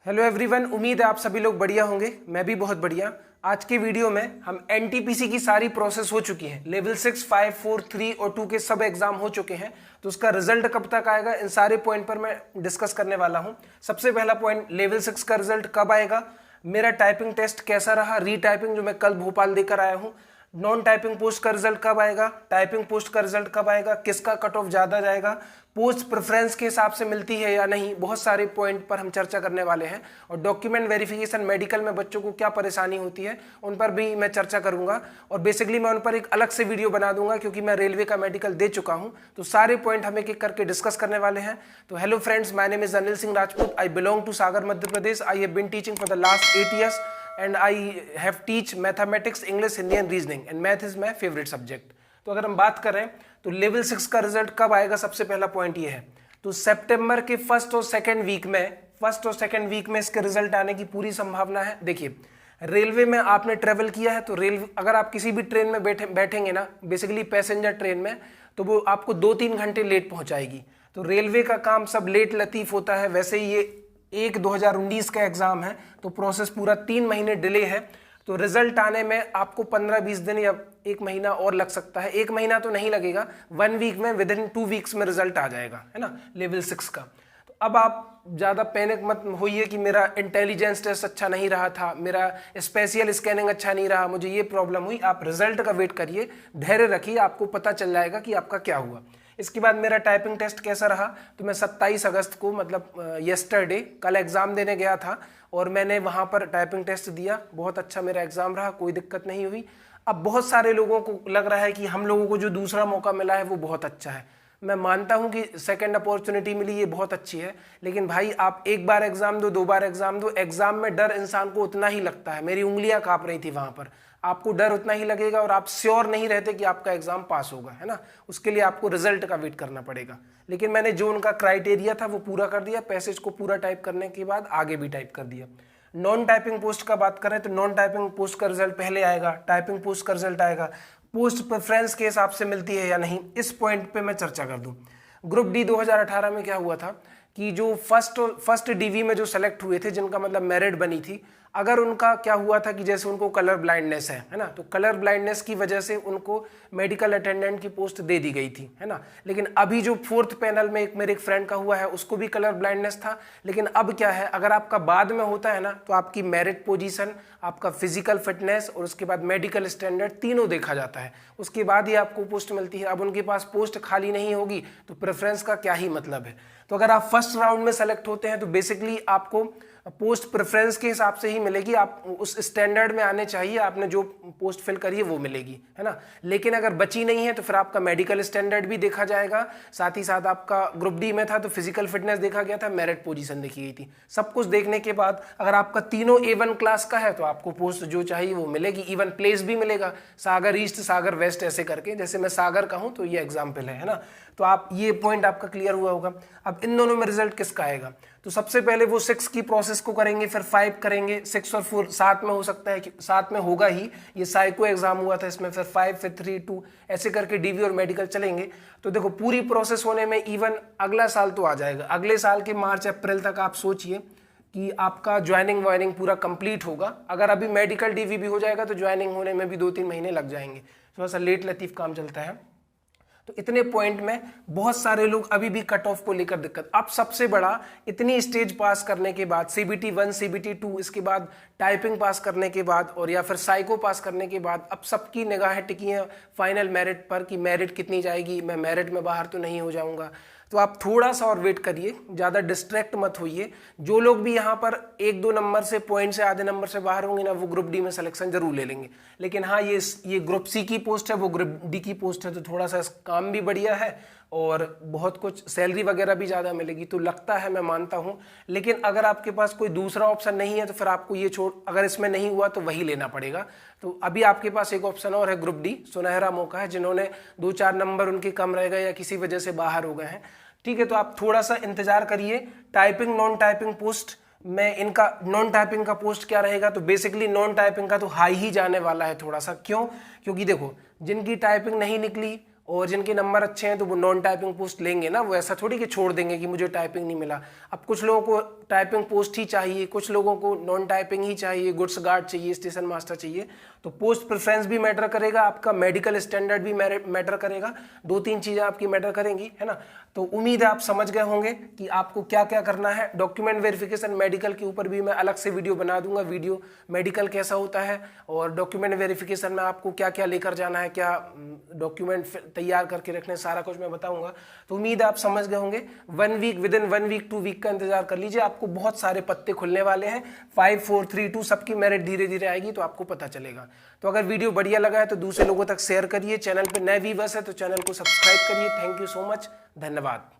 Hello everyone, उम्मीद है आप सभी लोग बढ़िया होंगे। मैं भी बहुत बढ़िया। आज के वीडियो में हम एनटीपीसी की सारी प्रोसेस हो चुकी है। लेवल 6, 5, 4, 3 और 2 के सब एग्जाम हो चुके हैं, तो उसका रिजल्ट कब तक आएगा, इन सारे पॉइंट पर मैं डिस्कस करने वाला हूं। सबसे पहला पॉइंट, लेवल 6 का रिजल्ट कब आएगा, मेरा टाइपिंग टेस्ट कैसा रहा, रीटाइपिंग जो मैं कल भोपाल देकर आया हूँ, नॉन टाइपिंग पोस्ट का रिजल्ट कब आएगा, टाइपिंग पोस्ट का रिजल्ट कब आएगा, किसका कट ऑफ ज्यादा जाएगा, पोस्ट प्रेफरेंस के हिसाब से मिलती है या नहीं, बहुत सारे पॉइंट पर हम चर्चा करने वाले हैं। और डॉक्यूमेंट वेरिफिकेशन, मेडिकल में बच्चों को क्या परेशानी होती है, उन पर भी मैं चर्चा करूंगा। और बेसिकली मैं उन पर एक अलग से वीडियो बना दूंगा, क्योंकि मैं रेलवे का मेडिकल दे चुका हूं। तो सारे पॉइंट हम एक एक करके डिस्कस करने वाले हैं। तो hello friends, my name is Anil Singh Rajput. I belong to Sagar, Madhya Pradesh. I have been teaching for the last 8 years and I have teach mathematics, English, Hindi and reasoning and math is my favorite subject। तो अगर हम बात करें तो level 6 का result कब आएगा, सबसे पहला पॉइंट ये है। तो सितंबर के फर्स्ट और सेकंड वीक में इसके रिजल्ट आने की पूरी संभावना है। देखिए, रेलवे में आपने ट्रेवल किया है तो रेलवे, अगर आप किसी भी ट्रेन में बैठेंगे ना, बेसिकली पैसेंजर ट्रेन में, तो वो आपको 2-3 घंटे लेट पहुंचाएगी। तो रेलवे का काम सब लेट लतीफ होता है। वैसे ही ये 2019 का एग्जाम है, तो प्रोसेस पूरा 3 महीने डिले है। तो रिजल्ट आने में आपको 15-20 दिन या 1 महीना और लग सकता है। 1 महीना तो नहीं लगेगा, 1 वीक में, विद इन 2 वीक्स में रिजल्ट आ जाएगा, है ना, लेवल 6 का। तो अब आप ज़्यादा पैनिक मत होइए कि मेरा इंटेलिजेंस टेस्ट अच्छा नहीं रहा था, मेरा स्पेशियल स्कैनिंग अच्छा नहीं रहा, मुझे ये प्रॉब्लम हुई। आप रिजल्ट का वेट करिए, धैर्य रखिए, आपको पता चल जाएगा कि आपका क्या हुआ। इसके बाद मेरा टाइपिंग टेस्ट कैसा रहा, तो मैं 27 अगस्त को, मतलब येस्टरडे, कल एग्ज़ाम देने गया था और मैंने वहाँ पर टाइपिंग टेस्ट दिया। बहुत अच्छा मेरा एग्ज़ाम रहा, कोई दिक्कत नहीं हुई। अब बहुत सारे लोगों को लग रहा है कि हम लोगों को जो दूसरा मौका मिला है वो बहुत अच्छा है। मैं मानता हूं कि सेकंड अपॉर्चुनिटी मिली, ये बहुत अच्छी है। लेकिन भाई, आप एक बार एग्जाम दो, 2 बार एग्जाम दो, एग्जाम में डर इंसान को उतना ही लगता है। मेरी उंगलियां कांप रही थी वहां पर। आपको डर उतना ही लगेगा और आप श्योर नहीं रहते कि आपका एग्जाम पास होगा, है ना। उसके लिए आपको रिजल्ट का वेट करना पड़ेगा। लेकिन मैंने जो उनका क्राइटेरिया था वो पूरा कर दिया। पैसेज को पूरा टाइप करने के बाद आगे भी टाइप कर दिया। नॉन टाइपिंग पोस्ट का बात करें तो नॉन टाइपिंग पोस्ट का रिजल्ट पहले आएगा, टाइपिंग पोस्ट का रिजल्ट आएगा। पोस्ट प्रेफरेंस के हिसाब से मिलती है या नहीं, इस पॉइंट पे मैं चर्चा कर दूं। ग्रुप डी 2018 में क्या हुआ था कि जो फर्स्ट डीवी में जो सेलेक्ट हुए थे, जिनका मतलब मेरिट बनी थी, अगर उनका क्या हुआ था कि जैसे उनको कलर ब्लाइंडनेस है ना, तो कलर ब्लाइंडनेस की वजह से उनको मेडिकल अटेंडेंट की पोस्ट दे दी गई थी, है ना। लेकिन अभी जो 4th पैनल में मेरे एक फ्रेंड का हुआ है, उसको भी कलर ब्लाइंडनेस था। लेकिन अब क्या है, अगर आपका बाद में होता है ना, तो आपकी मेरिट पोजीशन, आपका फिजिकल फिटनेस और उसके बाद मेडिकल स्टैंडर्ड, तीनों देखा जाता है। उसके बाद ही आपको पोस्ट मिलती है। अब उनके पास पोस्ट खाली नहीं होगी तो प्रेफरेंस का क्या ही मतलब है। तो अगर आप फर्स्ट राउंड में सेलेक्ट होते हैं तो बेसिकली आपको पोस्ट प्रेफरेंस के हिसाब से ही मिलेगी। आप उस स्टैंडर्ड में आने चाहिए, आपने जो पोस्ट फिल करी है वो मिलेगी, है ना। लेकिन अगर बची नहीं है तो फिर आपका मेडिकल स्टैंडर्ड भी देखा जाएगा, साथ ही साथ आपका ग्रुप डी में था तो फिजिकल फिटनेस देखा गया था, मेरिट पोजीशन देखी गई थी। सब कुछ देखने के बाद अगर आपका तीनों A1 क्लास का है तो आपको पोस्ट जो चाहिए वो मिलेगी। इवन प्लेस भी मिलेगा, सागर ईस्ट, सागर वेस्ट, ऐसे करके। जैसे मैं सागर का हूँ तो ये एग्जाम्पल है ना। तो आप, ये पॉइंट आपका क्लियर हुआ होगा। अब इन दोनों में रिजल्ट किसका आएगा, तो सबसे पहले वो 6 की प्रोसेस को करेंगे, फिर 5 करेंगे, 6 और 4 साथ में हो सकता है कि साथ में होगा ही। ये साइको एग्जाम हुआ था, इसमें फिर 5, फिर 3, 2, ऐसे करके डीवी और मेडिकल चलेंगे। तो देखो, पूरी प्रोसेस होने में इवन अगला साल तो आ जाएगा। अगले साल के मार्च अप्रैल तक आप सोचिए कि आपका ज्वाइनिंग वाइनिंग पूरा कंप्लीट होगा। अगर अभी मेडिकल डीवी भी हो जाएगा तो ज्वाइनिंग होने में भी 2-3 महीने लग जाएंगे। थोड़ा सा लेट लतीफ काम चलता है। तो इतने पॉइंट में बहुत सारे लोग अभी भी कट ऑफ को लेकर दिक्कत। अब सबसे बड़ा, इतनी स्टेज पास करने के बाद, CBT 1, CBT 2, इसके बाद टाइपिंग पास करने के बाद और या फिर साइको पास करने के बाद, अब सबकी निगाहें टिकी हैं फाइनल मेरिट पर कि मेरिट कितनी जाएगी, मैं मेरिट में बाहर तो नहीं हो जाऊंगा। तो आप थोड़ा सा और वेट करिए, ज़्यादा डिस्ट्रैक्ट मत होइए। जो लोग भी यहाँ पर 1-2 नंबर से, पॉइंट से, आधे नंबर से बाहर होंगे ना, वो ग्रुप डी में सिलेक्शन जरूर ले लेंगे। लेकिन हाँ, ये ग्रुप सी की पोस्ट है, वो ग्रुप डी की पोस्ट है, तो थोड़ा सा काम भी बढ़िया है और बहुत कुछ सैलरी वगैरह भी ज़्यादा मिलेगी, तो लगता है, मैं मानता हूँ। लेकिन अगर आपके पास कोई दूसरा ऑप्शन नहीं है तो फिर आपको ये छोड़, अगर इसमें नहीं हुआ तो वही लेना पड़ेगा। तो अभी आपके पास एक ऑप्शन और है, ग्रुप डी, सुनहरा मौका है। जिन्होंने 2-4 नंबर उनके कम रह गए या किसी वजह से बाहर हो गए हैं, ठीक है, तो आप थोड़ा सा इंतजार करिए। टाइपिंग, नॉन टाइपिंग पोस्ट में, इनका नॉन टाइपिंग का पोस्ट क्या रहेगा, तो बेसिकली नॉन टाइपिंग का तो हाई ही जाने वाला है थोड़ा सा। क्यों? क्योंकि देखो, जिनकी टाइपिंग नहीं निकली और जिनके नंबर अच्छे हैं तो वो नॉन टाइपिंग पोस्ट लेंगे ना, वो ऐसा थोड़ी कि छोड़ देंगे कि मुझे टाइपिंग नहीं मिला। अब कुछ लोगों को टाइपिंग पोस्ट ही चाहिए, कुछ लोगों को नॉन टाइपिंग ही चाहिए, गुड्स गार्ड चाहिए, स्टेशन मास्टर चाहिए। तो पोस्ट प्रेफरेंस भी मैटर करेगा, आपका मेडिकल स्टैंडर्ड भी मैटर करेगा, 2-3 चीज़ें आपकी मैटर करेंगी, है ना। तो उम्मीद है आप समझ गए होंगे कि आपको क्या क्या करना है। डॉक्यूमेंट वेरिफिकेशन मेडिकल के ऊपर भी मैं अलग से वीडियो बना दूंगा, वीडियो मेडिकल कैसा होता है और डॉक्यूमेंट वेरिफिकेशन में आपको क्या क्या लेकर जाना है, क्या डॉक्यूमेंट तैयार करके रखने, सारा कुछ मैं बताऊंगा। तो उम्मीद है आप समझ गए होंगे। 1 week, within 1 week 2 week का इंतजार कर लीजिए, आपको बहुत सारे पत्ते खुलने वाले हैं। 5 4 3 2 सबकी मेरिट धीरे धीरे आएगी तो आपको पता चलेगा। तो अगर वीडियो बढ़िया लगा है तो दूसरे लोगों तक शेयर करिए। चैनल पे नए व्यूअर्स है तो चैनल को सब्सक्राइब करिए। थैंक यू सो मच, धन्यवाद।